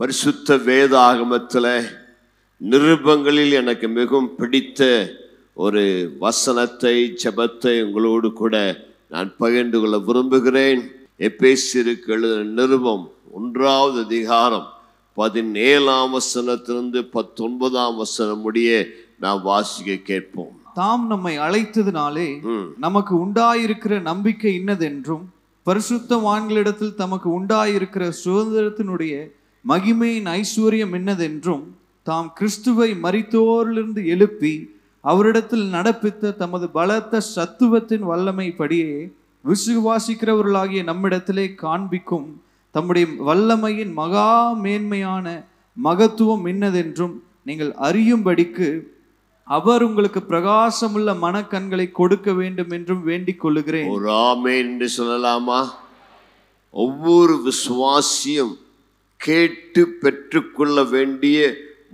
பரிசுத்த வேதாகமத்தில் நிருபங்களில் எனக்கு மிகவும் பிடித்த ஒரு வசனத்தை, ஜெபத்தை உங்களோடு கூட நான் பகிர்ந்து கொள்ள விரும்புகிறேன். எபேசியருக்கு எழுதின நிருபம் 1வது அதிகாரம் 17ஆம் வசனத்திலிருந்து 19ஆம் வசனம் முடிய நாம் வாசிக்க கேட்போம். தாம் நம்மை அழைத்ததினாலே நமக்கு உண்டாயிருக்கிற நம்பிக்கை இன்னதென்றும், பரிசுத்தவான்களிடத்தில் தமக்கு உண்டாயிருக்கிற சுதந்திரத்தினுடைய மகிமையின் ஐஸ்வர்யம் என்னதென்றும், தாம் கிறிஸ்துவை மரித்தோரிலிருந்து எழுப்பி அவரிடத்தில் நடப்பித்த தமது பலத்த சத்துவத்தின் வல்லமை படியே விசுவாசிக்கிறவர்களாகிய நம்மிடத்திலே காண்பிக்கும் தம்முடைய வல்லமையின் மகா மேன்மையான மகத்துவம் என்னதென்றும் நீங்கள் அறியும்படிக்கு அவர் உங்களுக்கு பிரகாசமுள்ள மனக்கண்களை கொடுக்க வேண்டும் என்றும் வேண்டிக் கொள்ளுகிறேன். ஒரு ஆமென் என்று சொல்லலாமா? ஒவ்வொரு விசுவாசியும் கேட்டு பெற்றுக்கொள்ள வேண்டிய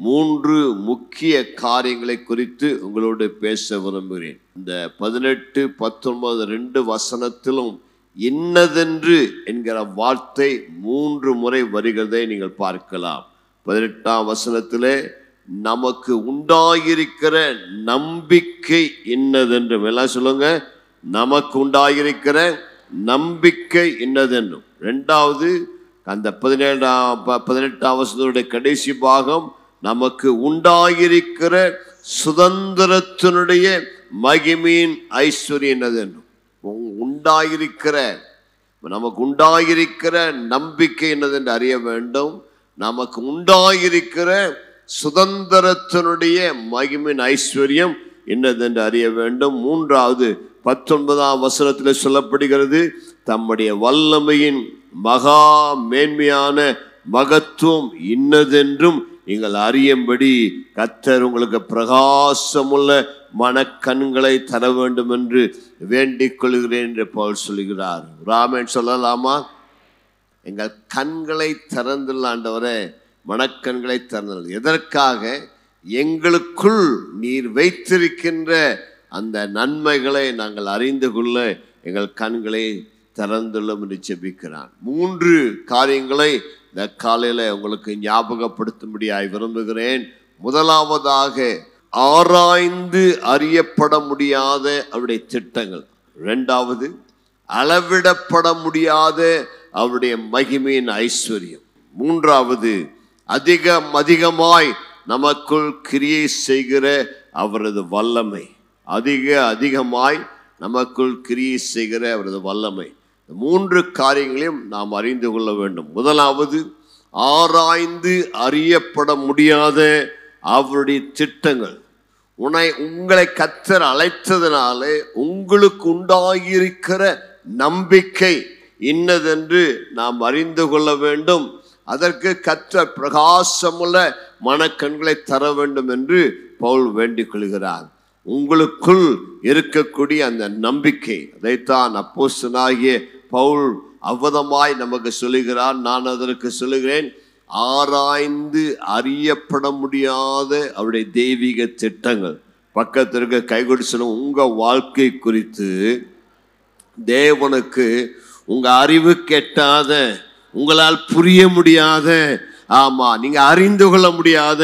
3 முக்கிய காரியங்களை குறித்து உங்களோடு பேச விரும்புகிறேன். இந்த 18, 19 2 வசனத்திலும் இன்னதென்று என்கிற வார்த்தை 3 முறை வருகிறதை நீங்கள் பார்க்கலாம். 18ஆம் வசனத்திலே நமக்கு உண்டாயிருக்கிற நம்பிக்கை இன்னதென்றும், எல்லாம் சொல்லுங்க, நமக்கு உண்டாயிருக்கிற நம்பிக்கை இன்னதென்றும். 2வது அந்த 18ஆம் வசனத்துடைய கடைசி பாகம் நமக்கு உண்டாயிருக்கிற சுதந்திரத்தினுடைய மகிமையின் ஐஸ்வர்யம் என்னதென்றும். உண்டாயிருக்கிற, நமக்கு உண்டாயிருக்கிற நம்பிக்கை என்னதென்று அறிய வேண்டும். நமக்கு உண்டாயிருக்கிற சுதந்திரத்தினுடைய மகிமையின் ஐஸ்வர்யம் என்னதென்று அறிய வேண்டும். 3வது 19ஆம் வசனத்தில் சொல்லப்படுகிறது, தம்முடைய வல்லமையின் மகா மேன்மையான மகத்துவம் இன்னதென்றும் நீங்கள் அறியும்படி கர்த்தர் உங்களுக்கு பிரகாசமுள்ள மனக்கண்களை தர வேண்டும் என்று வேண்டிக் கொள்கிறேன் என்று பவுல் சொல்கிறார். ராமன் சொல்லலாமா? எங்கள் கண்களை திறந்துள்ள ஆண்டவரே, மனக்கண்களை திறந்துள்ள. எதற்காக? எங்களுக்குள் நீர் வைத்திருக்கின்ற அந்த நன்மைகளை நாங்கள் அறிந்து கொள்ள எங்கள் கண்களை திறந்துள்ளோம் என்று ஜெபிக்கிறான். 3 காரியங்களை இந்த காலையில் உங்களுக்கு ஞாபகப்படுத்தும்படியாய் விரும்புகிறேன். முதலாவதாக, ஆராய்ந்து அறியப்பட முடியாத அவருடைய திட்டங்கள். 2வது, அளவிடப்பட முடியாத அவருடைய மகிமையின் ஐஸ்வர்யம். 3வது, அதிகமாய் நமக்குள் கிரியை செய்கிற அவரது வல்லமை. அதிகமாய் நமக்குள் கிரியை செய்கிற அவரது வல்லமை. 3 காரியங்களையும் நாம் அறிந்து கொள்ள வேண்டும். முதலாவது, ஆராய்ந்து அறியப்பட முடியாத அவருடைய திட்டங்கள். உங்களை கர்த்தர் அழைத்ததினாலே உங்களுக்கு உண்டாகியிருக்கிற நம்பிக்கை இன்னதென்று நாம் அறிந்து கொள்ள வேண்டும். அதற்கு கர்த்தர் பிரகாசமுள்ள மனக்கண்களை தர வேண்டும் என்று பவுல் வேண்டிக் கொள்கிறார். உங்களுக்குள் இருக்கக்கூடிய அந்த நம்பிக்கை, அதைத்தான் அப்போஸ்தலனாகிய பவுல் அவ்வதமாய் நமக்கு சொல்லுகிறார். நான் அதற்கு சொல்லுகிறேன், ஆராய்ந்து அறியப்பட முடியாத அவருடைய தெய்வீக திட்டங்கள். பக்கத்திற்கு கைகொடு சொல்லுங்க, உங்க வாழ்க்கை குறித்து தேவனுக்கு உங்க அறிவு கெட்டாத, உங்களால் புரிய முடியாத, ஆமா, நீங்க அறிந்து கொள்ள முடியாத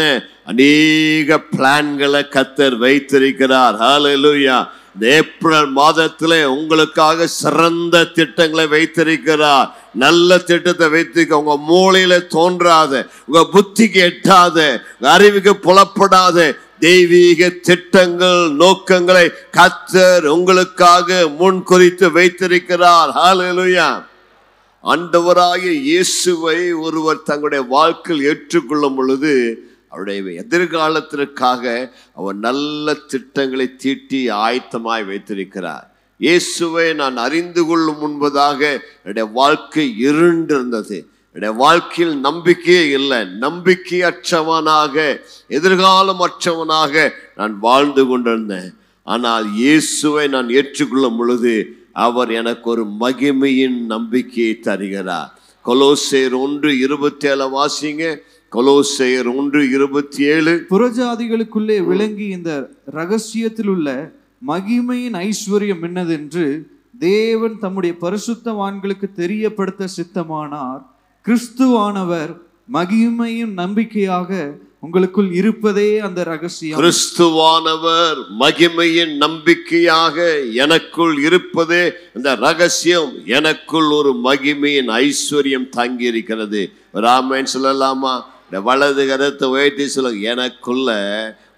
அநேக பிளான்களை கர்த்தர் வைத்திருக்கிறார். ஹல்லேலூயா. இந்த ஏப்ரல் மாதத்துல உங்களுக்காக சிறந்த திட்டங்களை வைத்திருக்கிறார். நல்ல திட்டத்தை வைத்திருக்க, உங்க மூளையில தோன்றாத, உங்க புத்திக்கு எட்டாத, அறிவுக்கு புலப்படாத தெய்வீக திட்டங்கள், நோக்கங்களை கர்த்தர் உங்களுக்காக முன் குறித்து வைத்திருக்கிறார். ஹல்லேலூயா. ஆண்டவராகிய இயேசுவை ஒருவர் தங்களுடைய வாழ்க்கையில் ஏற்றுக்கொள்ளும் பொழுது அவருடைய எதிர்காலத்திற்காக அவர் நல்ல திட்டங்களை தீட்டி ஆயத்தமாய் வைத்திருக்கிறார். இயேசுவை நான் அறிந்து கொள்ளும் முன்பதாக என்னுடைய வாழ்க்கை இருண்டிருந்தது. என்னுடைய வாழ்க்கையில் நம்பிக்கையே இல்லை. நம்பிக்கையற்றவனாக, எதிர்காலம் அற்றவனாக நான் வாழ்ந்து கொண்டிருந்தேன். ஆனால் இயேசுவை நான் ஏற்றுக்கொள்ளும் பொழுது அவர் எனக்கு ஒரு மகிமையின் நம்பிக்கையை தருகிறார். கொலோசையர் 1:27 வாசிங்க. கொலோசையர் 1:27. புறஜாதிகளுக்குள்ளே விளங்கி இந்த ரகசியத்தில் உள்ள மகிமையின் ஐஸ்வர்யம் என்னதென்று தேவன் தம்முடைய பரிசுத்தவான்களுக்கு தெரியப்படுத்த சித்தமானார். கிறிஸ்துவானவர் மகிமையின் நம்பிக்கையாக உங்களுக்குள் இருப்பதே அந்த ரகசியம். கிறிஸ்துவானவர் மகிமையின் நம்பிக்கையாக எனக்குள் இருப்பதே அந்த ரகசியம். எனக்குள் ஒரு மகிமையின் ஐஸ்வர்யம் தங்கி இருக்கிறது. ராமன் சொல்லலாமா? இந்த வலது கரத்தை உயர்த்தி சொல்லுங்க, எனக்குள்ள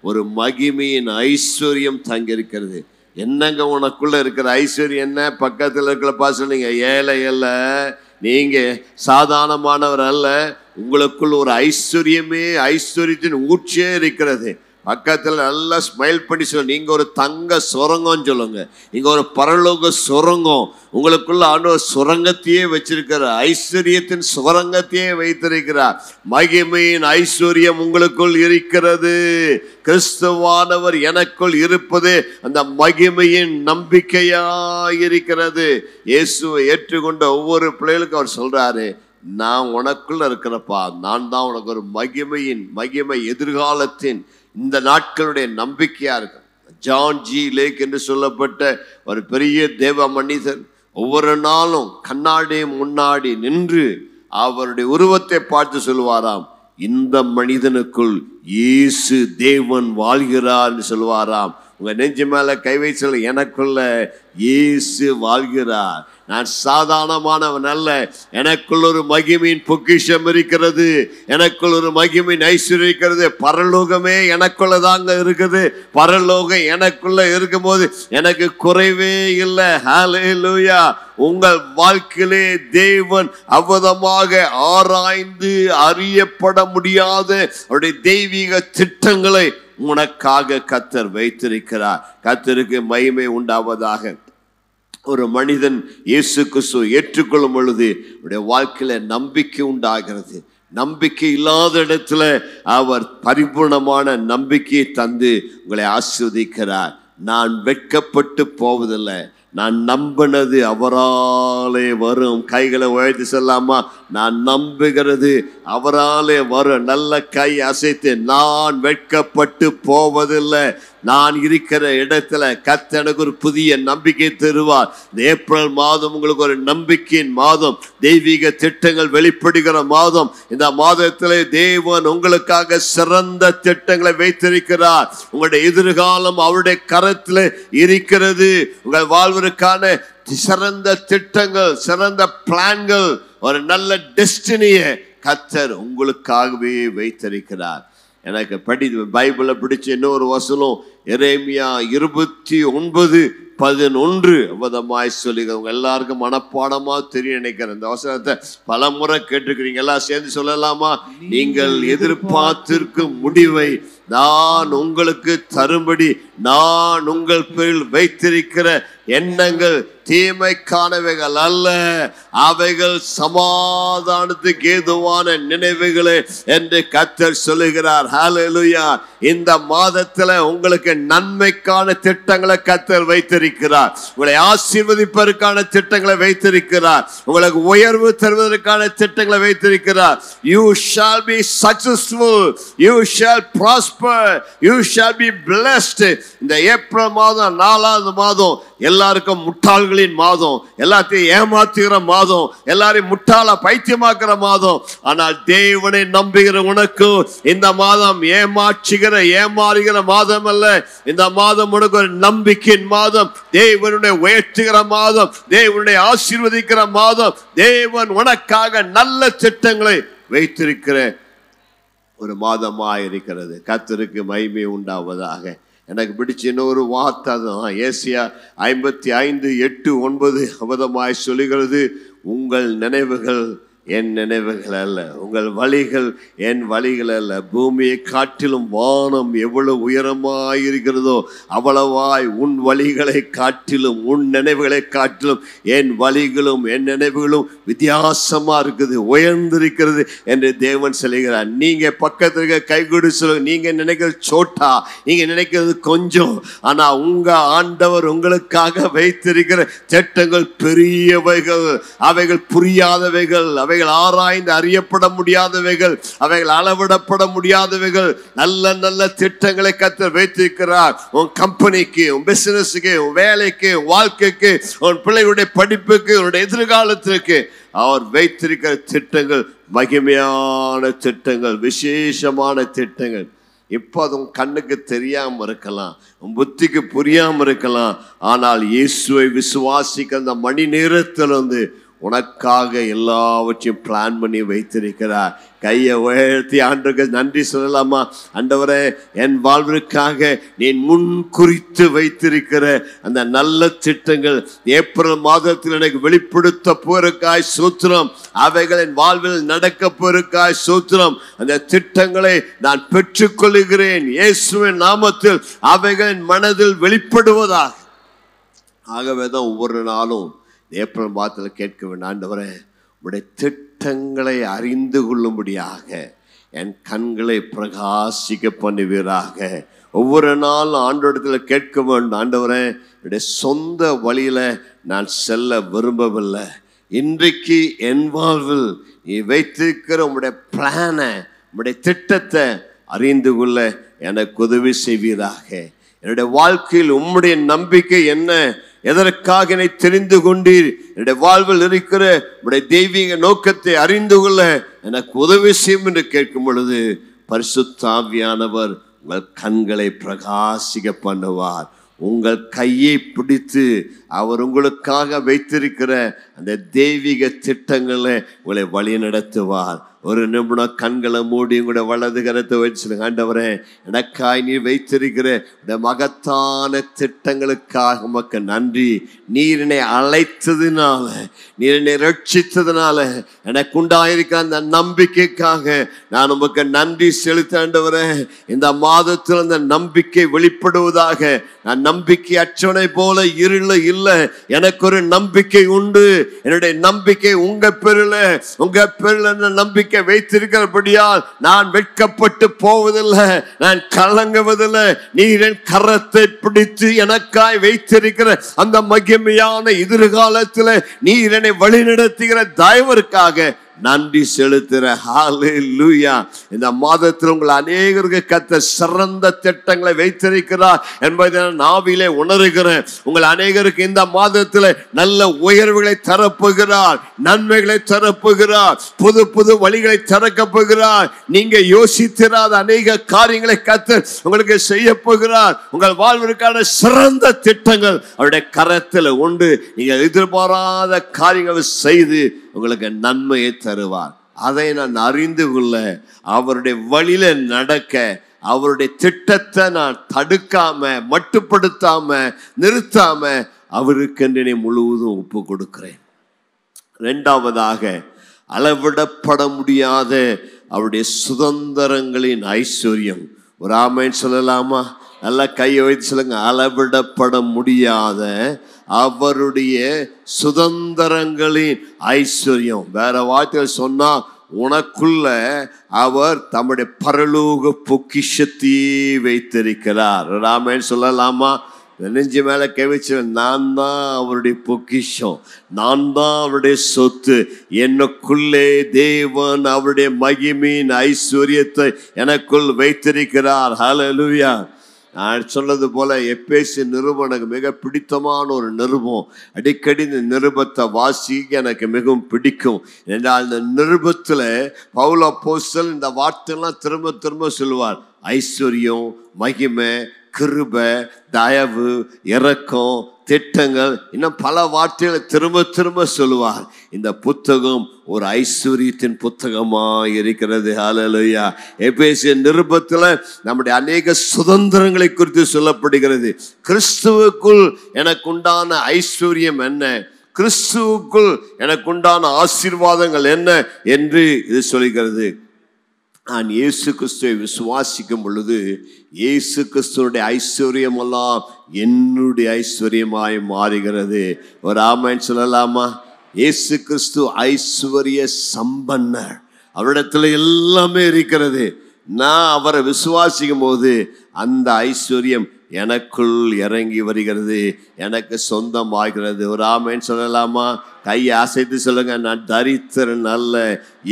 ஒரு மகிமையின் ஐஸ்வர்யம் தங்கி இருக்கிறது. என்னங்க உனக்குள்ள இருக்கிற ஐஸ்வர்யம் என்ன? பக்கத்தில் இருக்கிற சொல்லுங்க, ஏழை அல்ல, நீங்க சாதாரணமானவர் அல்ல, உங்களுக்குள் ஒரு ஐஸ்வர்யமே, ஐஸ்வர்யத்தின் ஊற்றியே இருக்கிறது. பக்கத்தில் நல்லா ஸ்மைல் பண்ணி சொல்லுங்க, நீங்க ஒரு தங்க சுரங்கம் சொல்லுங்க, நீங்க ஒரு பரலோக சுரங்கம். உங்களுக்குள்ள ஆண்டவர் சுரங்கத்தையே வச்சிருக்கிற, ஐஸ்வர்யத்தின் சுரங்கத்தையே வைத்திருக்கிறார். மகிமையின் ஐஸ்வர்யம் உங்களுக்குள் இருக்கிறது. கிறிஸ்துவானவர் எனக்குள் இருப்பது அந்த மகிமையின் நம்பிக்கையா இருக்கிறது. இயேசுவை ஏற்றுக்கொண்ட ஒவ்வொரு பிள்ளைகளுக்கும் அவர் சொல்றாரு, நான் உனக்குள்ள இருக்கிறப்பா, நான் தான் உனக்கு ஒரு மகிமை எதிர்காலத்தின் இந்த நாட்களுடைய நம்பிக்கையா இருக்கு. ஜான் ஜி லேக் என்று சொல்லப்பட்ட ஒரு பெரிய தேவ மனிதர் ஒவ்வொரு நாளும் கண்ணாடி முன்னாடி நின்று அவருடைய உருவத்தை பார்த்து சொல்லுவாராம், இந்த மனிதனுக்குள் இயேசு தேவன் வாழ்கிறார் சொல்லுவாராம். உங்க நெஞ்சு மேல கை வைத்து சொல்ல, எனக்குள்ள இயேசு வாழ்கிறார். நான் சாதாரணமானவன் அல்ல, எனக்குள் ஒரு மகிமையின் பொக்கிஷம் இருக்கிறது, எனக்குள் ஒரு மகிமையின் ஐஸ்வர்யம் இருக்கிறது. பரலோகமே எனக்குள்ளதாங்க இருக்குது. பரலோகம் எனக்குள்ள இருக்கும் போது எனக்கு குறைவே இல்லை. ஹல்லேலூயா. உங்கள் வாழ்க்கையிலே தேவன் அவதமாக ஆராய்ந்து அறியப்பட முடியாத அவருடைய தெய்வீக திட்டங்களை உனக்காக கர்த்தர் வைத்திருக்கிறார். கர்த்தருக்கு மகிமை உண்டாவதாக. ஒரு மனிதன் இயேசு கிறிஸ்துவை ஏற்றுக்கொள்ளும் பொழுது அவருடைய வாழ்க்கையில நம்பிக்கை உண்டாகிறது. நம்பிக்கை இல்லாத இடத்துல அவர் பரிபூர்ணமான நம்பிக்கையை தந்து உங்களை ஆசீர்வதிக்கிறார். நான் வெட்கப்பட்டு போவதில்லை, நான் நம்பினது அவராலே வரும். கைகளை உயர்த்தி சொல்லாமா? நான் நம்புகிறது அவராலே வரும். நல்ல கை அசைத்து, நான் வெட்கப்பட்டு போவதில்லை. நான் இருக்கிற இடத்துல கர்த்தர் எனக்கு ஒரு புதிய நம்பிக்கை தருவார். இந்த ஏப்ரல் மாதம் உங்களுக்கு ஒரு நம்பிக்கையின் மாதம், தெய்வீக திட்டங்கள் வெளிப்படுகிற மாதம். இந்த மாதத்திலே தேவன் உங்களுக்காக சிறந்த திட்டங்களை வைத்திருக்கிறார். உங்களுடைய எதிர்காலம் அவருடைய கரத்தில் இருக்கிறது. உங்கள் வாழ்வதற்கான சிறந்த திட்டங்கள், சிறந்த பிளான்கள், ஒரு நல்ல டெஸ்டினியை கர்த்தர் உங்களுக்காகவே வைத்திருக்கிறார். எனக்கு பைபிளை பிடிச்ச இன்னொரு வசனம் எரேமியா 29:11 அவதமாய் சொல்லுகிறவங்க எல்லாருக்கும் மனப்பாடமா தெரியும் நினைக்கிறேன். இந்த வசனத்தை பல முறை கேட்டிருக்கிறீங்க. எல்லாம் சேர்ந்து சொல்லலாமா? நீங்கள் எதிர்பார்த்திருக்கும் முடிவை நான் உங்களுக்கு தரும்படி நான் உங்கள் பேரில் வைத்திருக்கிற எண்ணங்கள் தீமைக்கானவைகள் அல்ல, அவைகள் சமாதானத்துக்கு ஏதுவான நினைவுகளே என்று கர்த்தர் சொல்லுகிறார். ஹல்லேலூயா. இந்த மாதத்துல உங்களுக்கு நன்மைக்கான திட்டங்களை கர்த்தர் வைத்திருக்கிறார். உங்களை ஆசீர்வதிப்பதற்கான திட்டங்களை வைத்திருக்கிறார். உங்களுக்கு உயர்வு தருவதற்கான திட்டங்களை வைத்திருக்கிறார். You shall be successful, you shall prosper, you shall be blessed. இந்த ஏப்ரல் மாதம் 4வது மாதம் எல்லாருக்கும் முட்டாள்களின் மாதம், எல்லாத்தையும் ஏமாத்துகிற மாதம், எல்லாரையும் முட்டாள பைத்தியமாக்குற மாதம். ஆனால் தேவனை நம்புகிற உனக்கு இந்த மாதம் ஏமாறுகிற மாதம் அல்ல. இந்த மாதம் உனக்கு ஒரு நம்பிக்கையின் மாதம், தேவனுடைய உயர்த்துகிற மாதம், தேவனுடைய ஆசீர்வதிக்கிற மாதம். தேவன் உனக்காக நல்ல திட்டங்களை வைத்திருக்கிற ஒரு மாதமாக இருக்கிறது. கர்த்தருக்கு மகிமை உண்டாவதாக. எனக்கு பிடிச்ச இன்னொரு வார்த்தை தான் ஏசாயா 55:8-9 அவதமாய் சொல்லுகிறது, உங்கள் நினைவுகள் என் நினைவுகள் அல்ல, உங்கள் வழிகள் என் வழிகள் அல்ல. பூமியை காட்டிலும் வானம் எவ்வளவு உயரமாயிருக்கிறதோ அவ்வளவாய் உன் வழிகளை காட்டிலும் உன் நினைவுகளை காட்டிலும் என் வழிகளும் என் நினைவுகளும் வித்தியாசமா இருக்குது, உயர்ந்திருக்கிறது என்று தேவன் சொல்லுகிறார். நீங்க பக்கத்துல கைகூடி சொல்லுங்க, நீங்க நினைக்கிறது சோட்டா, நீங்க நினைக்கிறது கொஞ்சம், ஆனா உங்க ஆண்டவர் உங்களுக்காக வைத்திருக்கிற திட்டங்கள் பெரியவைகள், அவைகள் புரியாதவைகள், அவைகள் ஆராய்ந்து அறியப்பட முடியாதவைகள், அவைகள் அளவிடப்பட முடியாதவைகள். நல்ல நல்ல திட்டங்களை கர்த்தர் வைத்திருக்கிறார். உன் கம்பெனிக்கு, உன் பிசினஸுக்கு, உன் வேலைக்கு, உன் வாழ்க்கைக்கு, உன் பிள்ளைகளுடைய படிப்புக்கு, உன்னுடைய எதிர்காலத்திற்கு அவர் வைத்திருக்கிற திட்டங்கள் மகிமையான திட்டங்கள், விசேஷமான திட்டங்கள். இப்போ அது உன் கண்ணுக்கு தெரியாம இருக்கலாம், உன் புத்திக்கு புரியாம இருக்கலாம். ஆனால் இயேசுவை விசுவாசிக்க அந்த மணி நேரத்தில் உனக்காக எல்லாவற்றையும் பிளான் பண்ணி வைத்திருக்கிறார். கையை உயர்த்தி ஆண்டவருக்கு நன்றி சொல்லலாமா? ஆண்டவரே, என் வாழ்விற்காக நீ முன் குறித்து வைத்திருக்கிற அந்த நல்ல திட்டங்கள் ஏப்ரல் மாதத்தில் எனக்கு வெளிப்படுத்த போருக்காய் சூத்திரம். அவைகள் என் வாழ்வில் நடக்க போருக்காய் சூத்திரம். அந்த திட்டங்களை நான் பெற்றுக்கொள்கிறேன் இயேசுவின் நாமத்தில். அவைகள் என் மனதில் வெளிப்படுவதாக. ஆகவேதான் ஒவ்வொரு நாளும் ஏப்ரல் மாதத்தில் கேட்க வேண்டும், ஆண்டவரே உடைய திட்டங்களை அறிந்து கொள்ளும்படியாக என் கண்களை பிரகாசிக்க பண்ணுவீராக. ஒவ்வொரு நாளும் ஆண்டவரிடத்தில் கேட்க வேண்டும், ஆண்டவரே என்னுடைய சொந்த வழியில நான் செல்ல விரும்பவில்லை. இன்றைக்கு என் வாழ்வில் நீ வைத்திருக்கிற உங்களுடைய பிளானை, உங்களுடைய திட்டத்தை அறிந்து கொள்ள எனக்கு உதவி செய்வீராக. என்னுடைய வாழ்க்கையில் உம்முடைய நம்பிக்கை என்ன, எதற்காக என்னை தெரிந்து கொண்டீர், என்னுடைய வாழ்வில் இருக்கிற உடைய தெய்வீக நோக்கத்தை அறிந்து கொள்ள எனக்கு உதவி செய்யும் என்று கேட்கும் பொழுது பரிசுத்த ஆவியானவர் உங்கள் கண்களை பிரகாசிக்க பண்ணுவார். உங்கள் கையை பிடித்து அவர் உங்களுக்காக வைத்திருக்கிற அந்த தெய்வீக திட்டங்களை உங்களை வழி நடத்துவார். ஒரு நிமிடம் கண்களை மூடி உங்களுடைய வலது கரத்தை வச்சு, ஆண்டவரே எனக்காய் நீ வைத்திருக்கிற இந்த மகத்தான திட்டங்களுக்காக உமக்கு நன்றி. நீர் என்னை அழைத்ததுனால, நீர் என்னை ரட்சித்ததுனால, எனக்கு உண்டாயிருக்கிற அந்த நம்பிக்கைக்காக நான் உமக்கு நன்றி செலுத்த. ஆண்டவரே, இந்த மாதத்தில் அந்த நம்பிக்கை வெளிப்படுவதாக. நான் நம்பிக்கை அற்றவனை போல இருள இல்லை, எனக்கு ஒரு நம்பிக்கை உண்டு. என்னுடைய நம்பிக்கை உங்க பேரில், உங்க பேரில் நம்பிக்கை வைத்திருக்கிறபடியால் நான் வெட்கப்பட்டு போவதில்லை, நான் கலங்குவதில்லை. நீர் என் கரத்தை பிடித்து எனக்காய் வைத்திருக்கிற அந்த மகிமையான எதிர்காலத்தில் நீர் என்னை வழிநடத்துகிற தயவிற்காக நன்றி செலுத்துற. ஹல்லேலூயா. இந்த மாதத்தில் உங்கள் அநேகருக்கு கர்த்தர் சிறந்த திட்டங்களை வைத்திருக்கிறார் என்பதை நான் ஆவியிலே உணர்கிறேன். உங்கள் அநேகருக்கு இந்த மாதத்தில் நல்ல உயர்வுகளை தரப்போகிறார், நன்மைகளை தரப்போகிறார், புது புது வழிகளை திறக்க போகிறார். நீங்க யோசித்திராத அநேக காரியங்களை கர்த்தர் உங்களுக்கு செய்ய போகிறார். உங்கள் வாழ்விற்கான சிறந்த திட்டங்கள் அவருடைய கரத்தில் உண்டு. நீங்க எதிர்பாராத காரியங்களை செய்து உங்களுக்கு நன்மையை தருவார். அதை நான் அறிந்து கொள்ள, அவருடைய வழியில நடக்க, அவருடைய திட்டத்தை நான் தடுக்காம, மட்டுப்படுத்தாம, நிறுத்தாம அவருக்கென்று முழுவதும் ஒப்பு கொடுக்கிறேன். இரண்டாவதாக, அளவிடப்பட முடியாத அவருடைய சுதந்திரங்களின் ஐஸ்வர்யம். ஒரு ஆமென் சொல்லலாமா? நல்லா கையை வைத்து சொல்லுங்க. அளவிடப்பட முடியாத அவருடைய சுதந்திரங்களின் ஐஸ்வர்யம். வேற வார்த்தைகள் சொன்னா, உனக்குள்ள அவர் தம்முடைய பரலோக பொக்கிஷத்தையே வைத்திருக்கிறார். ஆமென் சொல்லலாமா? நெஞ்சு மேல கவிச்சு, நான் தான் அவருடைய பொக்கிஷம், நான் தான் அவருடைய சொத்து. எனக்குள்ளே தேவன் அவருடைய மகிமையின் ஐஸ்வர்யத்தை எனக்குள் வைத்திருக்கிறார். ஹல்லேலூயா. நான் சொன்னது போல எபேசு நிருபம் எனக்கு மிக பிடித்தமான ஒரு நிருபம். அடிக்கடி இந்த நிருபத்தை வாசிக்க எனக்கு மிகவும் பிடிக்கும். என்றால் இந்த நிருபத்தில் பவுல் அப்போஸ்தலன் இந்த வார்த்தையெல்லாம் திரும்ப திரும்ப சொல்லுவார். ஐஸ்வர்யம், மகிமை, கிருபை, தயவு, இரக்கம், திட்டங்கள், இன்னும் பல வார்த்தைகளை திரும்ப திரும்ப சொல்லுவார். இந்த புத்தகம் ஒரு ஐஸ்வர்யத்தின் புத்தகமா இருக்கிறது. ஹல்லேலூயா. எபேசிய நிருபத்தில் நம்முடைய அநேக சுதந்திரங்களை குறித்து சொல்லப்படுகிறது. கிறிஸ்துவுக்குள் எனக்கு உண்டான ஐஸ்வர்யம் என்ன, கிறிஸ்துவுக்குள் எனக்கு உண்டான ஆசீர்வாதங்கள் என்ன என்று இது சொல்கிறது. நான் இயேசு கிறிஸ்துவை விசுவாசிக்கும் பொழுது இயேசு கிறிஸ்துவனுடைய ஐஸ்வர்யம் எல்லாம் என்னுடைய ஐஸ்வர்யமாய் மாறுகிறது. ஒரு ஆமென் சொல்லலாமா? இயேசு கிறிஸ்து ஐஸ்வர்ய சம்பன்னர். அவரிடத்துல எல்லாமே இருக்கிறது. நான் அவரை விசுவாசிக்கும் போது அந்த ஐஸ்வர்யம் எனக்குள் இறங்கி வருகிறது, எனக்கு சொந்தமாகிறது. ஒரு ஆமென் சொல்லலாமா? கையை அசைத்து சொல்லுங்க, நான் தரித்திரன் அல்ல,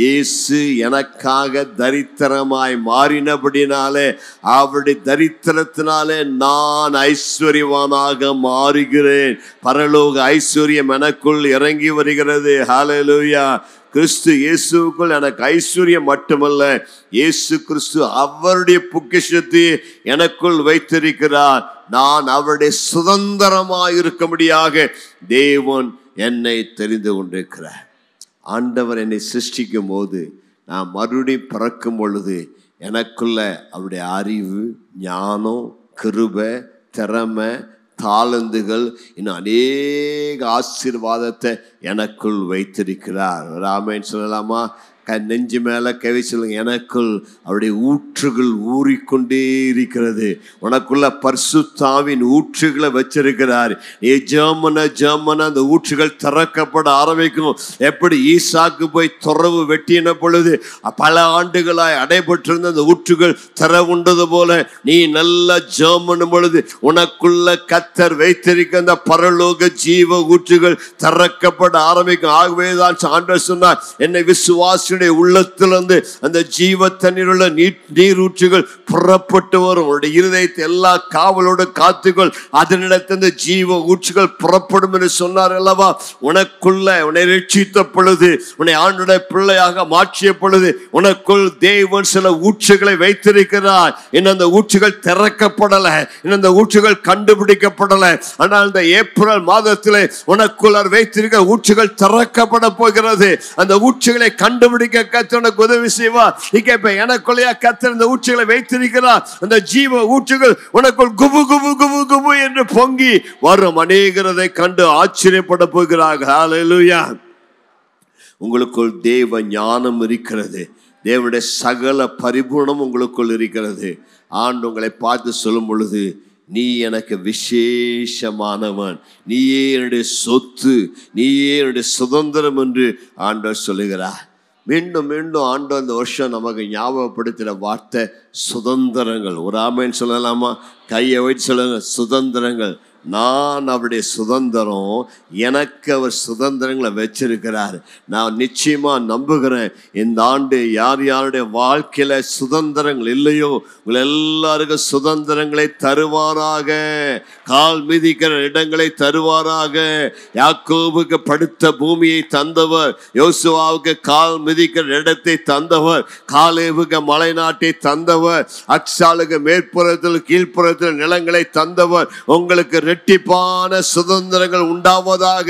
இயேசு எனக்காக தரித்திரமாய் மாறினபடினாலே அவருடைய தரித்திரத்தினாலே நான் ஐஸ்வர்யவானாக மாறுகிறேன். பரலோக ஐஸ்வர்யம் எனக்குள் இறங்கி வருகிறது. ஹல்லேலூயா. கிறிஸ்து இயேசுக்குள் எனக்கு ஐஸ்வர்யம் மட்டுமல்ல, இயேசு கிறிஸ்து அவருடைய பொக்கிஷத்தை எனக்குள் வைத்திருக்கிறார். நான் அவருடைய சுதந்திரமாய் இருக்கும்படியாக தேவன் என்னை தெரிந்து கொண்டிருக்கிறார். ஆண்டவர் என்னை சிருஷ்டிக்கும் போது, நான் மறுபடியும் பிறக்கும் பொழுது எனக்குள்ள அவருடைய அறிவு, ஞானம், கிருபை, திறமை, தாளந்துகள், இன்னும் அநேக ஆசீர்வாதத்தை எனக்குள் வைத்திருக்கிறார். ஆமென் சொல்லலாமா? நெஞ்சு மேல கை சொல்லுங்க, எனக்குள் அவருடைய ஊற்றுகள் ஊறிக்கொண்டே இருக்கிறது. உனக்குள்ள பரிசுத்தாவின் ஊற்றுகளை வச்சிருக்கிறார். நீ ஜெர்மன அந்த ஊற்றுகள் திறக்கப்பட ஆரம்பிக்கும். எப்படி ஈசாக்கு போய் துறவு வெட்டின பொழுது பல ஆண்டுகளாய் அடைபட்டிருந்த அந்த ஊற்றுகள் திறவுண்டது போல, நீ நல்ல ஜெர்மனும் பொழுது உனக்குள்ள கர்த்தர் வைத்திருக்க அந்த பரலோக ஜீவ ஊற்றுகள் திறக்கப்பட ஆரம்பிக்கும். ஆகவேதான் ஆண்டவர் சொன்னார், என்னை விசுவாசி உள்ளத்திலிருந்து அந்த ஜீவ தண்ணீர் உள்ள நீரூற்றுகள் புறப்பட்டு வரும். உன்னுடைய இருதயத்தை எல்லா காவலோடு காத்துக்கள், அதனிடத்திலிருந்து ஜீவ ஊற்றுகள் புறப்படும் என்று சொன்னார் அல்லவா? உனக்குள்ள உன்னை ரட்சித்த பொழுது, உன்னை ஆண்டவருடைய பிள்ளையாக மாற்றிய பொழுது உனக்குள் தேவன் சில ஊற்றுகளை வைத்திருக்கிறார். இன்னும் அந்த ஊற்றுகள் திறக்கப்படல, இன்னும் அந்த ஊற்றுகள் கண்டுபிடிக்கப்படல. ஆனால் இந்த ஏப்ரல் மாதத்திலே உனக்குள் வைத்திருக்கிற ஊற்றுகள் திறக்கப்பட போகிறது. அந்த ஊற்றுகளை கண்டுபிடிக்க கர்த்தர் உனக்கு உதவி செய்வார். எனக்குள்ளே கர்த்தர் இந்த ஊற்றுகளை வைத்திருக்கிறார். அந்த ஜீவ ஊற்றுகள் உனக்குள் குபு குபு குபு குபு என்று பொங்கி வரும். அநேகரை கண்டு ஆச்சரியப்பட போகிறார்கள். ஹல்லேலூயா. உங்களுக்குள் தேவ ஞானம் இருக்கிறது. தேவனுடைய சகல பரிபூர்ணம் உங்களுக்குள் இருக்கிறது. ஆண்டு உங்களை பார்த்து சொல்லும் பொழுது, நீ எனக்கு விசேஷமானவன், நீயே என்னுடைய சொத்து, நீயே என்னுடைய சுதந்திரம் என்று ஆண்டவர் சொல்லுகிறார். மீண்டும் மீண்டும் ஆண்டவர் இந்த வருஷம் நமக்கு ஞாபகப்படுத்துகிற வார்த்தை சுதந்திரங்கள். ஒரு ஆமென் சொல்லலாமா? கையை வைத்து சொல்லுங்க, சுதந்திரங்கள். நான் அவருடைய சுதந்திரம், எனக்கு அவர் சுதந்திரங்களை வச்சிருக்கிறார். நான் நிச்சயமா நம்புகிறேன், இந்த ஆண்டு யார் யாருடைய வாழ்க்கையில சுதந்திரங்கள் இல்லையோ உங்கள் எல்லாருக்கும் சுதந்திரங்களை தருவாராக. கால் மிதிக்கிற இடங்களை தருவாராக. யாக்கோபுக்கு படுத்த பூமியை தந்தவர், யோசுவாவுக்கு கால் மிதிக்கிற இடத்தை தந்தவர், காலேபுக்கு மலை நாட்டை தந்தவர், அக்சாலுக்கு மேற்புறத்தில் கீழ்ப்புறத்தில் நிலங்களை தந்தவர். உங்களுக்கு இரட்டிப்பான சுதந்திரங்கள் உண்டாவதாக,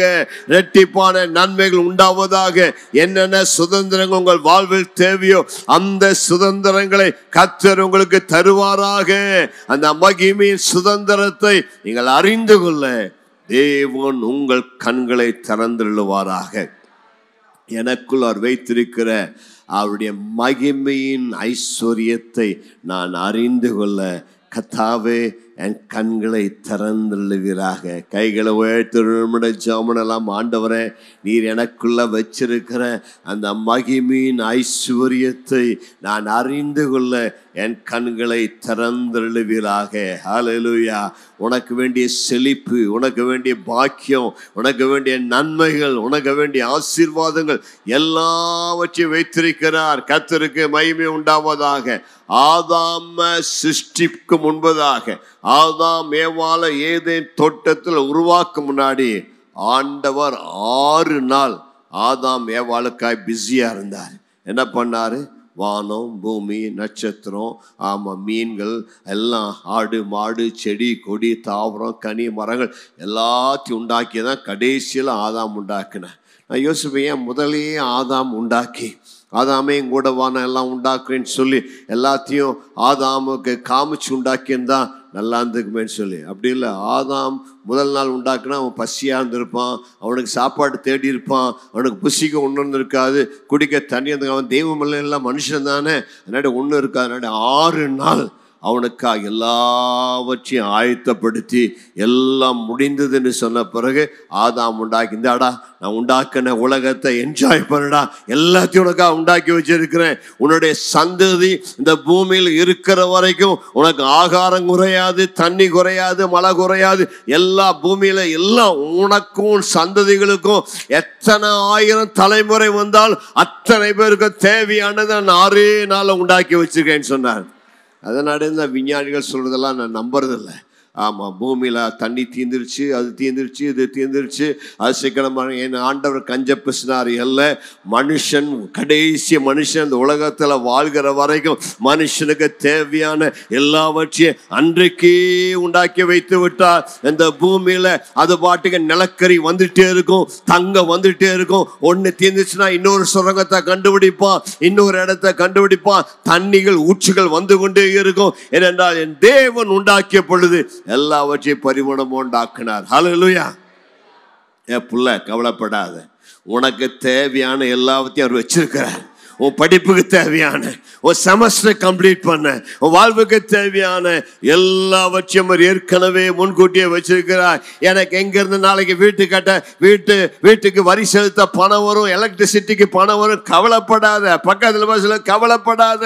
இரட்டிப்பான நன்மைகள் உண்டாவதாக. என்னென்ன சுதந்திரங்கள் உங்கள் வாழ்வில் தேவையோ அந்த சுதந்திரங்களை கர்த்தர் உங்களுக்கு தருவாராக. அந்த மகிமையின் சுதந்திரத்தை நீங்கள் அறிந்து கொள்ள தேவன் உங்கள் கண்களை திறந்துள்ளுவாராக. எனக்குள் அவர் வைத்திருக்கிற அவருடைய மகிமையின் ஐஸ்வர்யத்தை நான் அறிந்து கொள்ள கர்த்தாவே என் கண்களை திறந்துள்ளுவீராக. கைகளை உயர்த்தி ஜெபமெல்லாம், ஆண்டவரே நீர் எனக்குள்ள வச்சிருக்கிற அந்த மகிமையின் ஐஸ்வர்யத்தை நான் அறிந்து கொள்ள என் கண்களை திறந்துள்ளுவீராக. ஹல்லேலூயா. உனக்கு வேண்டிய செழிப்பு, உனக்கு வேண்டிய பாக்கியம், உனக்கு வேண்டிய நன்மைகள், உனக்கு வேண்டிய ஆசீர்வாதங்கள் எல்லாவற்றையும் வைத்திருக்கிறார். கர்த்தருக்கு மகிமை உண்டாவதாக. ஆதாம் சிருஷ்டிக்கு முன்பதாக, ஆதாம் ஏவாளை ஏதேன் தோட்டத்தில் உருவாக்கும் முன்னாடி ஆண்டவர் 6 நாள் ஆதாம் ஏவாளுக்காய் பிஸியா இருந்தார். என்ன பண்ணாரு? வானம், பூமி, நட்சத்திரம், மீன்கள் எல்லாம், ஆடு மாடு, செடி கொடி, தாவரம், கனி, மரங்கள் எல்லாத்தையும் உண்டாக்கியதான் கடைசியில் ஆதாம் உண்டாக்கினார். நான் யோசிப்பேன், முதலையே ஆதாம் உண்டாக்கி ஆதாமே கூட வானம் எல்லாம் உண்டாக்குறேன்னு சொல்லி எல்லாத்தையும் ஆதாமுக்கு காமிச்சு உண்டாக்கியிருந்தா நல்லா இருந்துக்குமேன்னு சொல்லி. அப்படி இல்லை. ஆதாம் முதல் நாள் உண்டாக்குனா அவன் பசியாக இருந்திருப்பான், அவனுக்கு சாப்பாடு தேடி இருப்பான், அவனுக்கு புசிக்க ஒன்று இருந்திருக்காது, குடிக்க தண்ணி இருந்திருக்க. அவன் தெய்வம் எல்லாம் மனுஷன் தானே, அதனால ஒன்றும் இருக்காது. அதனால 6 நாள் அவனுக்காக எல்லாவற்றையும் ஆயத்தப்படுத்தி எல்லாம் முடிந்ததுன்னு சொன்ன பிறகு ஆதாம் உண்டாக்கி, இந்தாடா நான் உண்டாக்கின உலகத்தை என்ஜாய் பண்ணடா, எல்லாத்தையும் உனக்காக உண்டாக்கி வச்சிருக்கிறேன். உன்னுடைய சந்ததி இந்த பூமியில் இருக்கிற வரைக்கும் உனக்கு ஆகாரம் குறையாது, தண்ணி குறையாது, மழை குறையாது. எல்லா பூமியில எல்லாம் உனக்கும் சந்ததிகளுக்கும் எத்தனை ஆயிரம் தலைமுறை வந்தால் அத்தனை பேருக்கு தேவையானதை நான் 6 நாள் உண்டாக்கி வச்சிருக்கேன்னு சொன்னார். அதனால இந்த விஞ்ஞானிகள் சொல்றதெல்லாம் நான் நம்புறதில்லை. ஆமாம், பூமியில் தண்ணி தீந்துருச்சு, அது தீந்துருச்சு, இது தீந்துருச்சு, அது சீக்கிரமாக என் ஆண்டவர் கஞ்ச பிசினார் அல்ல. மனுஷன் கடைசி மனுஷன் இந்த உலகத்தில் வாழ்கிற வரைக்கும் மனுஷனுக்கு தேவையான எல்லாவற்றையும் அன்றைக்கே உண்டாக்கி வைத்து விட்டார். இந்த பூமியில் அது பாட்டுக்கு நிலக்கரி வந்துட்டே இருக்கும், தங்கம் வந்துட்டே இருக்கும். ஒன்று தீர்ந்துச்சுன்னா இன்னொரு சுரங்கத்தை கண்டுபிடிப்பான், இன்னொரு இடத்தை கண்டுபிடிப்பான். தண்ணிகள் ஊற்றுகள் வந்து கொண்டே இருக்கும். ஏனென்றால் என் தேவன் உண்டாக்கிய பொழுது எல்லாவற்றையும் பரிமாணம் உண்டாக்கினார். ஹல்லேலூயா. என் புள்ள கவலைப்படாத, உனக்கு தேவையான எல்லாவற்றையும் அவர் வச்சிருக்கிறார். உன் படிப்புக்கு தேவையான, உன் செமஸ்டர் கம்ப்ளீட் பண்ண, உன் வாழ்வுக்கு தேவையான எல்லாவற்றையும் அவர் ஏற்கனவே முன்கூட்டியே வச்சிருக்கிறார். எனக்கு எங்கிருந்து நாளைக்கு வீட்டுக்கு வரி செலுத்த பணம் வரும், எலக்ட்ரிசிட்டிக்கு பணம் வரும், கவலைப்படாத. பக்கத்துல கவலைப்படாத.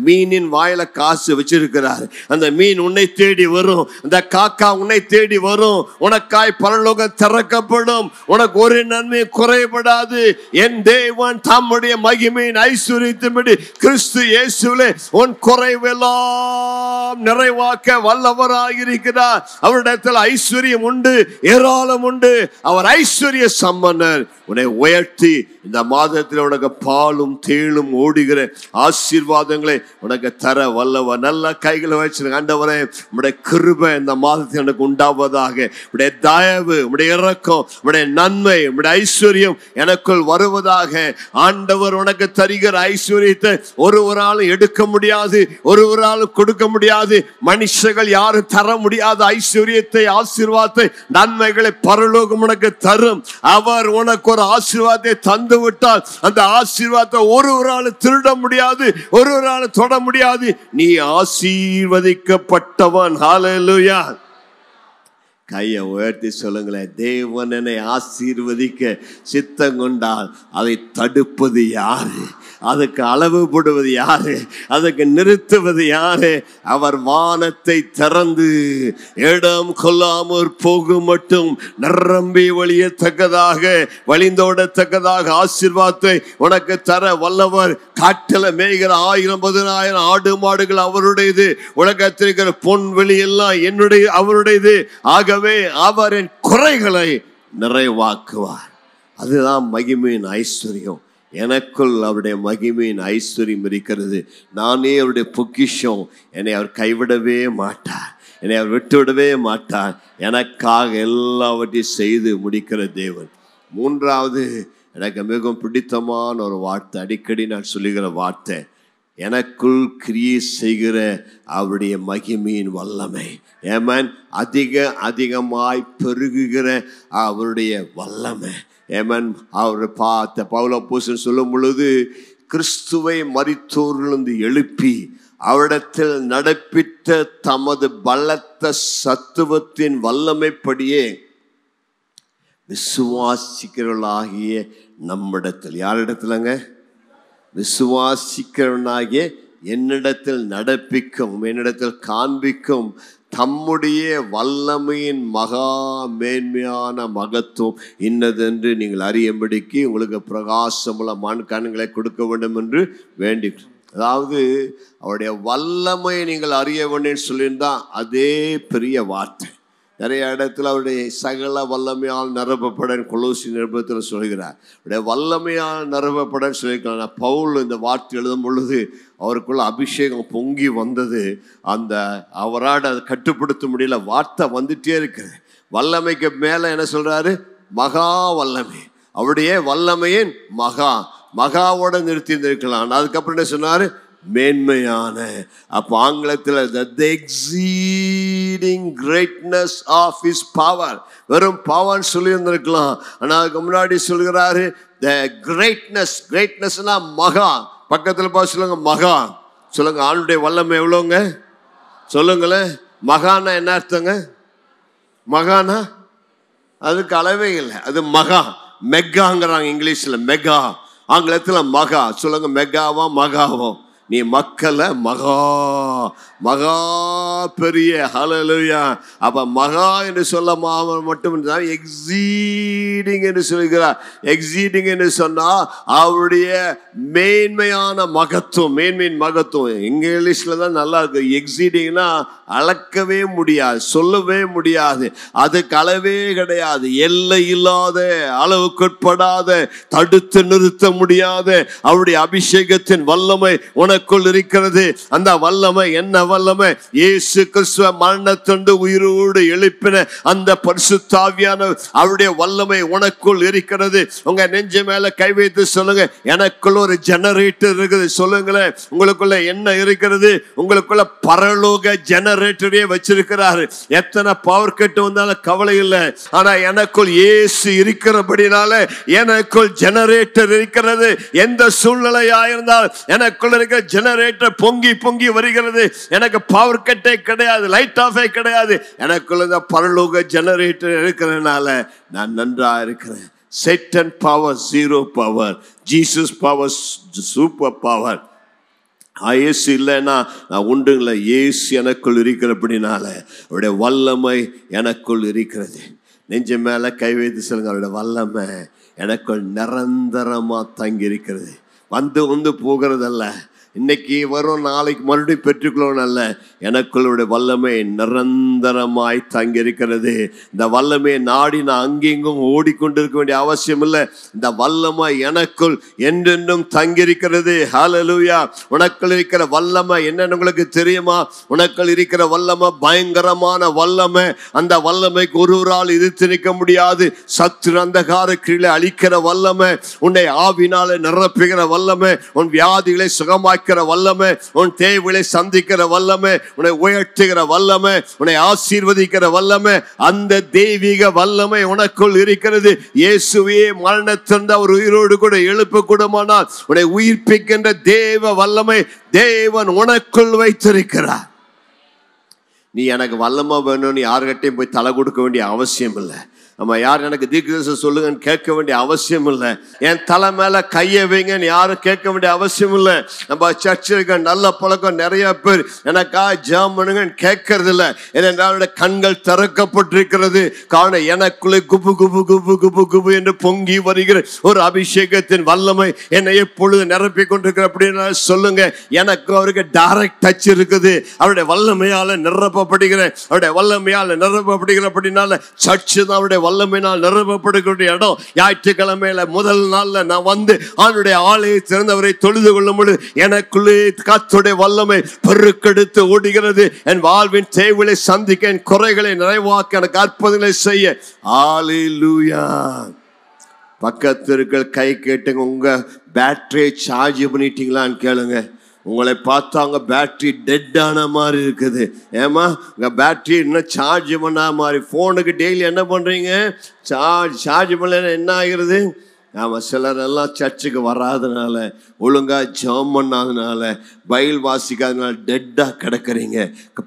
மீனின் வாயில காசு வச்சிருக்கிறார். அந்த மீன் உன்னை தேடி வரும், அந்த காக்கா உன்னை தேடி வரும். உனக்காய் பரலோகம் திறக்கப்படும். உனக்கு ஒரு நன்மை குறைபடாது. என் தேவன் தம்முடைய மகிமையின் ஐஸ்வரியத்தின்படி கிறிஸ்து இயேசுவிலே உன் குறைவெல்லாம் நிறைவாக்க வல்லவராயிருக்கிறார். அவரிடத்தில் ஐஸ்வர்யம் உண்டு, ஏராளம் உண்டு. அவர் ஐஸ்வர்ய சம்பன்னர். உன்னை உயர்த்தி இந்த மாதத்தில் உனக்கு பாலும் தேனும் ஓடுகிற ஆசீர்வாதங்களை உனக்கு தர வல்லவர். நல்ல கைகளை வச்சு, ஆண்டவரே உம்முடைய கிருபை இந்த மாதத்தில் எனக்கு உண்டாவதாக. உம்முடைய தயவு, உம்முடைய இரக்கம், உம்முடைய நன்மை, உம்முடைய ஐஸ்வர்யம் எனக்குள் வருவதாக. ஆண்டவர் உனக்கு தருகிற ஐஸ்வர்யத்தை ஒருவராலும் எடுக்க முடியாது, ஒருவராலும் கொடுக்க முடியாது. மனுஷர்கள் யாரும் தர முடியாத ஐஸ்வர்யத்தை, ஆசீர்வாதத்தை, நன்மைகளை பரலோகம் உனக்கு தரும். அவர் உனக்கு ஒரு ஆசீர்வாதத்தை தந்து விட்டால் அந்த ஆசீர்வாதத்தை ஒருவராலும் திருட முடியாது, ஒருவராலும் தொட முடியாது. நீ ஆசீர்வதிக்கப்பட்டவன். ஹல்லேலூயா. கையை உயர்த்தி சொல்லுங்களேன், தேவன் என்னை ஆசீர்வதிக்க சித்தம் கொண்டால் அதை தடுப்பது யாரு? அதுக்கு அளவு போடுவது யாரு? அதுக்கு நிறுத்துவது யாரு? அவர் வானத்தை திறந்து இடம் கொள்ளாமற் போகும் மட்டும் நிரம்பி வழியத்தக்கதாக, வழிந்தோடத்தக்கதாக ஆசீர்வாதத்தை உனக்கு தர வல்லவர். காட்டில மேய்கிற 1000-10,000 ஆடு மாடுகள் அவருடையது. உலகத்தில் இருக்கிற பொன்வெளி எல்லாம் என்னுடைய, அவருடையது. ஆகவே அவரின் குறைகளை நிறைவாக்குவார். அதுதான் மகிமையின் ஐஸ்வர்யம். எனக்குள் அவருடைய மகிமையின் ஐஸ்வர்யம் இருக்கிறது. நானே அவருடைய பொக்கிஷம். என்னை அவர் கைவிடவே மாட்டார், என்னை அவர் விட்டுவிடவே மாட்டார். எனக்காக எல்லாவற்றையும் செய்து முடிக்கிற தேவன். மூன்றாவது, எனக்கு மிகவும் பிடித்தமான ஒரு வார்த்தை, அடிக்கடி நான் சொல்லுகிற வார்த்தை, எனக்குள் கிரியை செய்கிற அவருடைய மகிமையின் வல்லமை. ஏமன், அதிகமாய் பெருகுகிற அவருடைய வல்லமை. ஏமன், அவர் பார்த்த பவுல் அப்போஸ்தலன் சொல்லும் பொழுது, கிறிஸ்துவை மரித்தோரிலிருந்து எழுப்பி அவரிடத்தில் நடப்பித்த தமது பலத்த சத்துவத்தின் வல்லமைப்படியே விசுவாசிக்கிறவர்களாகிய நம்மிடத்தில், யாரிடத்துலங்க? விசுவாசிக்கிறவனாகிய என்னிடத்தில் நடப்பிக்கும், என்னிடத்தில் காண்பிக்கும் தம்முடைய வல்லமையின் மகா மேன்மையான மகத்துவம் இன்னதென்று நீங்கள் அறியும்படிக்கு உங்களுக்கு பிரகாசமுள்ள மண்கண்களை கொடுக்க வேண்டும் என்று வேண்டி. அதாவது அவருடைய வல்லமையை நீங்கள் அறிய வேண்டும் சொல்லியிருந்தா அதே பெரிய வார்த்தை. நிறைய இடத்துல அவருடைய சகல வல்லமையால் நிரப்பப்பட கொலோசி நிருபத்தில் சொல்கிறார். அவருடைய வல்லமையால் நிரப்பப்பட சொல்லியிருக்கிறார். பவுல் இந்த வார்த்தை எழுதும் பொழுது அவருக்குள்ள அபிஷேகம் பொங்கி வந்தது. அந்த அவரால் அதை கட்டுப்படுத்த முடியல. வார்த்தை வந்துட்டே இருக்குது. வல்லமைக்கு மேலே என்ன சொல்றாரு? மகா வல்லமை. அவருடைய வல்லமையின் மகாவோட நிறுத்தி இருந்திருக்கலாம். அதுக்கப்புறம் என்ன சொன்னாரு? மேன்மையான. அப்போ ஆங்கிலத்தில் the exceeding greatness of his power, வெறும் பவர் சொல்லி இருந்திருக்கலாம். ஆனால் அதுக்கு முன்னாடி சொல்கிறாரு the greatnessனா மகா. பக்கத்தில் பார்த்து சொல்லுங்க, மகா சொல்லுங்க. ஆளுடைய வல்லமை எவ்வளோங்க? சொல்லுங்களேன். மகானா என்ன அர்த்தங்க? மகானா அதுக்கு அளவே இல்லை. அது மகா, மெகாங்கிறாங்க இங்கிலீஷ்ல. மெகா, ஆங்கிலத்தில் மகா. சொல்லுங்க, மெகாவா மகாவோ? நீ மக்களை மகா, மகா பெரிய. ஹல்லேலூயா. அப்ப மகா என்று சொல்ல மட்டும் எக்ஸீடிங் என்று சொல்கிறார். எக்ஸீடிங் என்று சொன்னா அவருடைய மேன்மையான மகத்துவம், மேன்மையின் மகத்துவம். இங்கிலீஷ்ல தான் நல்லா இருக்கு. எக்ஸீடிங்னா அளக்கவே முடியாது, சொல்லவே முடியாது, அதுக்கு அளவே கிடையாது, எல்லை இல்லாத, அளவுக்குட்படாத, தடுத்து நிறுத்த முடியாத அவருடைய அபிஷேகத்தின் வல்லமை உனக்குள் இருக்கிறது. அந்த வல்லமை என்ன வல்லமை? இயேசு கிறிஸ்துவ மரணத்தொண்டு உயிரோடு எழுப்பின அந்த பரிசுத்த ஆவியான அவருடைய வல்லமை உனக்குள் இருக்கிறது. உங்க நெஞ்சு மேல கை வைத்து சொல்லுங்க, எனக்குள்ள ஒரு ஜெனரேட்டர் இருக்குது. சொல்லுங்களேன், உங்களுக்குள்ள என்ன இருக்கிறது? உங்களுக்குள்ள பரலோக ஜெனரேட்டரே வச்சிருக்கிறாரு. எத்தனை பவர் கட் வந்தாலும் கவலை இல்லை. ஆனா எனக்குள் இயேசு இருக்கிறபடினால எனக்குள் ஜெனரேட்டர் இருக்கிறது. எந்த சூழ்நிலையா இருந்தால் எனக்குள்ள இருக்கிற ஜெனரேட்டர் பொங்கி பொங்கி வருகிறது. எனக்கு பவர் கட்டே கிடையாது, லைட் ஆஃபே கிடையாது. எனக்குள்ள பரலோக ஜெனரேட்டர் இருக்கிறதுனால நான் நன்றா இருக்கிறேன். Satan power zero power, Jesus power super power. இயேசு இல்லைன்னா நான் உண்டுங்கள. இயேசு எனக்குள் இருக்கிறபடினால அவருடைய வல்லமை எனக்குள் இருக்கிறது. நெஞ்ச மேல கை வைத்து சொல்லுங்க, அவருடைய வல்லமை எனக்குள் நிரந்தரமா தங்கி இருக்கிறது. வந்து போகிறதல்ல, இன்னைக்கு வரும் நாளைக்கு மறுபடியும் பெற்றுக்கொள்ளணும் அல்ல. எனக்குள்ள வல்லமை நிரந்தரமாய் தங்கி இருக்கிறது. இந்த வல்லமையை நாடி நான் அங்கெங்கும் ஓடிக்கொண்டிருக்க வேண்டிய அவசியம் இல்லை. இந்த வல்லமை எனக்குள் என்றென்றும் தங்கி இருக்கிறது. ஹல்லேலூயா. உனக்குள் இருக்கிற வல்லமை என்னன்னு உங்களுக்கு தெரியுமா? உனக்குள் இருக்கிற வல்லமை பயங்கரமான வல்லமை. அந்த வல்லமைக்கு ஒருவரால் எதிர்த்து நிற்க முடியாது. சத்துரு அந்தகார கிரியை அழிக்கிற வல்லமை, உன்னை ஆவினால நிரப்புகிற வல்லமை, உன் வியாதிகளை சுகமாக்கிற வல்லமை, உன் தேவைகளை சந்திக்கிற வல்லமை, உன்னை உயர்த்துகிற வல்லமை, உன்னை ஆசீர்வதிக்கிற வல்லமை, அந்த தெய்வீக வல்லமை உனக்குள் இருக்கிறது. இயேசுவே மரணத்திலிருந்து அவர் உயிரோடு கூட எழுப்ப கூடுமானால் உன்னை உயிர்ப்பிக்கின்ற தேவ வல்லமை தேவன் உனக்குள் வைத்திருக்கிறார். நீ எனக்கு வல்லமா வேணும்னு யார்கிட்டையும் போய் தலை கொடுக்க வேண்டிய அவசியம் இல்லை. நம்ம யார் எனக்கு தீர்க்கதரிசனம் சொல்லுங்கன்னு கேட்க வேண்டிய அவசியம் இல்லை. என் தலை மேல கையை வைங்கன்னு யாரும் கேட்க வேண்டிய அவசியம் இல்லை. நம்ம சர்ச்சில் நல்ல பழக்கம் நிறைய பேர் எனக்கா ஜெபம் பண்ணுங்கன்னு கேட்கறது இல்லை. ஏனென்றால் கண்கள் திறக்கப்பட்டிருக்கிறது. காரணம் எனக்குள்ளே குபு குபு குபு குபு குபு என்று பொங்கி வருகிற ஒரு அபிஷேகத்தின் வல்லமை என்னை எப்பொழுது நிரப்பி கொண்டிருக்கிற. அப்படின்னு சொல்லுங்க, எனக்கு அவருக்கு டைரக்ட் டச் இருக்குது. அவருடைய வல்லமையால நிரப்பப்படுகிறேன். அவருடைய வல்லமையால நிரப்பப்படுகிற. அப்படின்னால சர்ச்சு தான் அவருடைய வல்லமையினால் நிரப்பப்படுகிற இடம். ஞாயிற்றுக்கிழமையில முதல் நாள்ல நான் வந்து அவருடைய ஆலயை திறந்தவரை தொழுது கொள்ளும் பொழுது எனக்குள்ளே கர்த்தருடைய வல்லமை பெருக்கெடுத்து ஓடுகிறது. என் வாழ்வின் தேவைகளை சந்திக்க, என் குறைகளை நிறைவாக்க, எனக்கு அற்புதங்களை செய்ய. ஹல்லேலூயா. பக்கத்திற்கு கை கேட்டுங்க, உங்க பேட்டரியை சார்ஜ் பண்ணிட்டீங்களான்னு கேளுங்க. உங்களை பார்த்தாங்க பேட்டரி டெட் ஆன மாதிரி இருக்குது. ஏமா உங்க பேட்டரி இன்னும் சார்ஜ் பண்ண மாதிரி. ஃபோனுக்கு டெய்லி என்ன பண்றீங்க? சார்ஜ் பண்ணல என்ன ஆகிறது? ஆமாம், சிலர் எல்லாம் சர்ச்சுக்கு வராதனால, ஒழுங்கா ஜெபம் பண்ணாதனால, பைபிள் வாசிக்காதனால டெட்டாக கிடக்குறீங்க.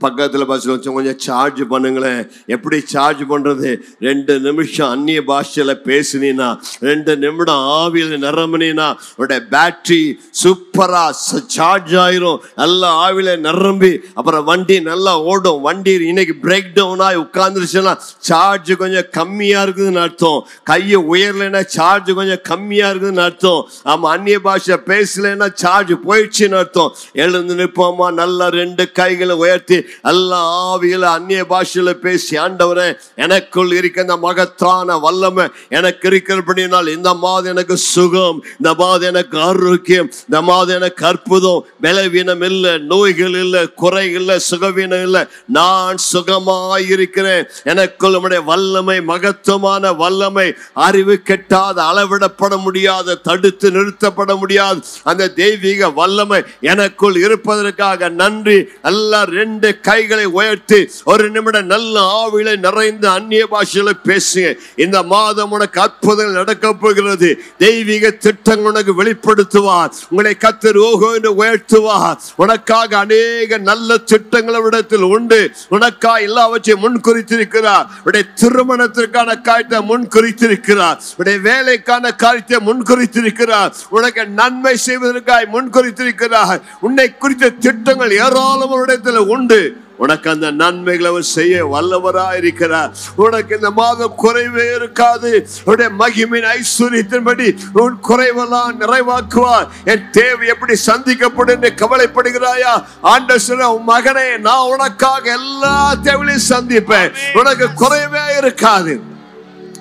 பக்கத்தில் பஸ் வச்சு கொஞ்சம் சார்ஜ் பண்ணுங்களேன். எப்படி சார்ஜ் பண்ணுறது? 2 நிமிஷம் அந்நிய பாஷையில் பேசுனீன்னா, 2 நிமிடம் ஆவியில் நிரம்பினா உடைய பேட்டரி சூப்பராக சார்ஜ் ஆயிரும். நல்லா ஆவியில் நிரம்பி அப்புறம் வண்டி நல்லா ஓடும். வண்டி இன்னைக்கு பிரேக் டவுன் ஆகி உட்காந்துருச்சுன்னா சார்ஜ் கொஞ்சம் கம்மியாக இருக்குதுன்னு அர்த்தம். கையை உயரலைன்னா சார்ஜ் கொஞ்சம் கம்மியா இருக்குதுன்னு அர்த்தம். ஆமா, அந்நிய பாஷை பேசலன்னா சார்ஜ் போயிடுச்சுன்னு அர்த்தம். எழுந்து நிற்போமா, நல்லா 2 கைகளை உயர்த்தி எல்லா ஆவியில அந்நிய பாஷையில பேசி, ஆண்டவரே எனக்குள் இருக்க இந்த மகத்தான வல்லமை எனக்கு இருக்கிறபடினால் இந்த மாதம் எனக்கு சுகம், இந்த மாதம் எனக்கு ஆரோக்கியம், இந்த மாதம் எனக்கு அற்புதம். பலவீனம் இல்லை, நோய்கள் இல்லை, குறை இல்லை, சுகவீனம் இல்லை. நான் சுகமாயிருக்கிறேன். எனக்குள் உம்முடைய வல்லமை, மகத்துவமான வல்லமை, அறிவு கெட்டாத, அளவிடப்பட முடியாத, தடுத்து நிறுத்தப்பட முடியாது அந்த தெய்வீக வல்லமை எனக்குள் இருப்பதற்காக நன்றி. நல்லா 2 கைகளை உயர்த்தி ஒரு நிமிடம் நல்ல ஆவியில நிறைந்த அந்நிய பாஷையில பேசுங்க. இந்த மாதம் உனக்கு அற்புதங்கள் நடக்க போகிறது. தெய்வீக திட்டங்கள் உனக்கு வெளிப்படுத்துவார். உங்களை கர்த்தர் ஓஹோ என்று உயர்த்துவார். உனக்காக அநேக நல்ல திட்டங்கள் இடத்தில் உண்டு. உனக்காக எல்லாவற்றையும் முன்குறித்திருக்கிறார். உடைய திருமணத்திற்கான காரியத்தை முன்குறித்திருக்கிறார். உடைய வேலைக்கான காரியத்தை முன்குறித்திருக்கிறார். உனக்கு நன்மை செய்வதற்காக முன்குறித்திருக்கிறார். உன்னை குறித்த திட்டங்கள் ஏராளமான இடத்துல உண்டு. உனக்கு அந்த நன்மைகளை அவர் செய்ய வல்லவராய் இருக்கிறார். உனக்கு இந்த மாதம் குறைவே இருக்காது. உன்னுடைய மகிமையின் ஐஸ்வரியத்தின்படி உன் குறைவெல்லாம் நிறைவாக்குவார். என் தேவை எப்படி சந்திக்கப்படும் என்று கவலைப்படுகிறாயா? ஆண்டவர் சொல்ற, உன் மகனே, நான் உனக்காக எல்லா தேவையும் சந்திப்பேன். உனக்கு குறைவே இருக்காது.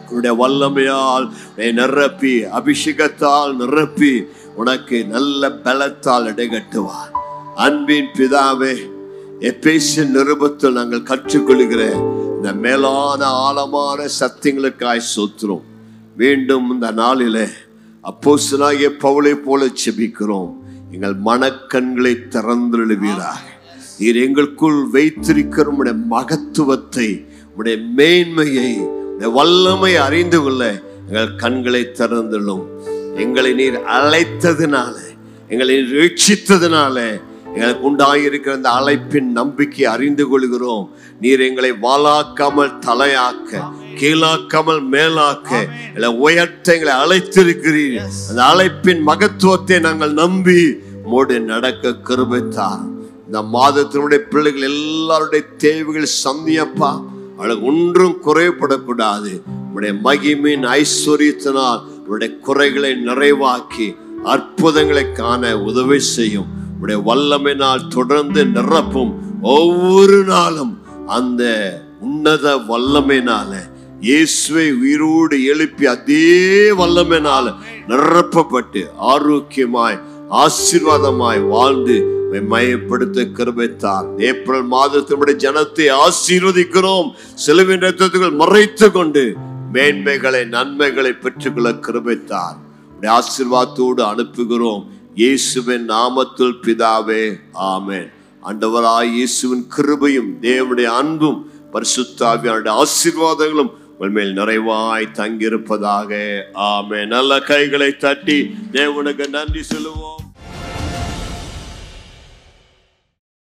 உன்னுடைய வல்லமையால் நிரப்பி, அபிஷேகத்தால் நிரப்பி, உனக்கு நல்ல பலத்தால் இடைகட்டுவார். அன்பின் பிதாவே, எபேசியர் நிருபத்தில் நாங்கள் கற்றுக்கொள்கிற இந்த மேலான ஆழமான சத்தியங்களுக்காய் ஸ்தோத்திரம். மீண்டும் இந்த நாளிலே அப்போஸ்தலனாகிய பவுலை போல ஜெபிக்கிறோம். எங்கள் மனக்கண்களை திறந்தெழுவீராக. நீர் எங்களுக்குள் வைத்திருக்கிற உம்முடைய மகத்துவத்தை, உம்முடைய மேன்மையை, உம்முடைய வல்லமை அறிந்து கொள்ள எங்கள் கண்களை திறந்துள்ளோம். எங்களை நீர் அழைத்ததினால, எங்களை ரட்சித்ததினால எங்களுக்கு உண்டாயிருக்கிற அந்த அழைப்பின் நம்பிக்கை அறிந்து கொள்கிறோம். நீர் எங்களை வாளாக்காமல் தலையாக்க, கீழாக்காமல் மேலாக்க, உயர்த்த எங்களை அழைத்திருக்கிறீர். அந்த அழைப்பின் மகத்துவத்தை நாங்கள் நம்பி மோடு நடக்க கிருபைத்தார். இந்த மாதத்தினுடைய பிள்ளைகள் எல்லாருடைய தேவைகள் சந்தியப்பா. அவளுக்கு ஒன்றும் குறைபடக்கூடாது. உடைய மகிமையின் ஐஸ்வர்யத்தினால் உடைய குறைகளை நிறைவாக்கி அற்புதங்களை காண உதவி செய்யும். உடைய வல்லமையினால் தொடர்ந்து நிரப்பும். ஒவ்வொரு நாளும் அந்த உன்னத வல்லமையினால இயேசுவை உயிரோடு எழுப்பி அதே வல்லமையினால நிரப்பப்பட்டு ஆரோக்கியமாய் ஆசீர்வாதமாய் வாழ்ந்து மயப்படுத்த கிருபைத்தார். ஏப்ரல் மாதத்தினுடைய ஜனத்தை ஆசீர்வதிக்கிறோம். சிலுவையின் இரத்தத்துக்குள் மறைத்து கொண்டு மேன்மைகளை, நன்மைகளை பெற்றுக்கொள்ள கிருபைத்தார். ஆசீர்வாதத்தோடு அனுப்புகிறோம். இயேசுவின் நாமத்தில் பிதாவே, ஆமென். ஆண்டவராய் இயேசுவின் கிருபையும் தேவனுடைய அன்பும் பரிசுத்த ஆவியானவருடைய ஆசீர்வாதங்களும் உங்கள் மேல் நிறைவாய் தங்கியிருப்பதாக. ஆமென். நல்ல கைகளை தட்டி தேவனுக்கு நன்றி சொல்லுவோம்.